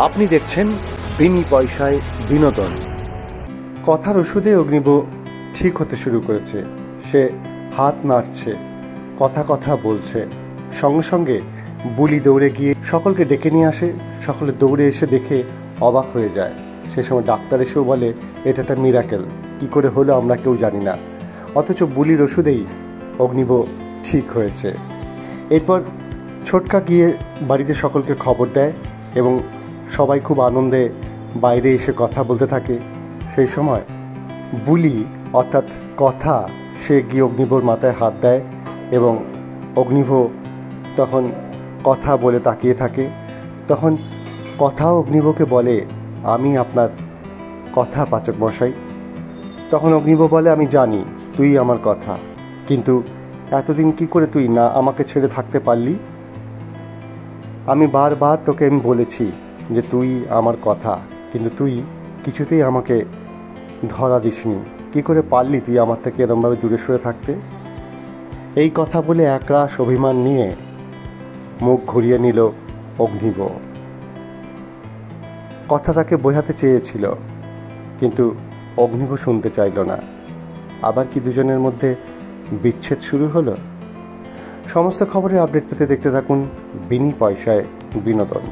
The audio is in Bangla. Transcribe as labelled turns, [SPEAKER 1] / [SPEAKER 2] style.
[SPEAKER 1] আপনি দেখছেন বিনি পয়সায় বিনোদন। কথার ওষুধে অগ্নিব ঠিক হতে শুরু করেছে। সে হাত নাড়ছে, কথা কথা বলছে। সঙ্গে সঙ্গে বুলি দৌড়ে গিয়ে সকলকে ডেকে নিয়ে আসে। সকলে দৌড়ে এসে দেখে অবাক হয়ে যায়। সে সময় ডাক্তার এসেও বলে এটা একটা মিরাকেল, কী করে হলো আমরা কেউ জানি না। অথচ বুলির ওষুধেই অগ্নিব ঠিক হয়েছে। এরপর ছোটকা গিয়ে বাড়িতে সকলকে খবর দেয় এবং সবাই খুব আনন্দে বাইরে এসে কথা বলতে থাকে। সেই সময় বুলি অর্থাৎ কথা, সে গিয়ে অগ্নিবর মাথায় হাত দেয় এবং অগ্নিভ তখন কথা বলে তাকিয়ে থাকে। তখন কথাও অগ্নিবকে বলে, আমি আপনার কথা পাচক মশাই। তখন অগ্নিব বলে, আমি জানি তুই আমার কথা, কিন্তু এতদিন কি করে তুই না আমাকে ছেড়ে থাকতে পারলি? আমি বারবার তোকে আমি বলেছি যে তুই আমার কথা, কিন্তু তুই কিছুতেই আমাকে ধরা দিসনি। কি করে পারলি তুই আমার থেকে এরমভাবে দূরে সরে থাকতে? এই কথা বলে একরাশ অভিমান নিয়ে মুখ ঘুরিয়ে নিল অগ্নিব। কথা তাকে বোঝাতে চেয়েছিল, কিন্তু অগ্নিব শুনতে চাইল না। আবার কি দুজনের মধ্যে বিচ্ছেদ শুরু হলো? সমস্ত খবরের আপডেট পেতে দেখতে থাকুন বিনি পয়সায় বিনোদন।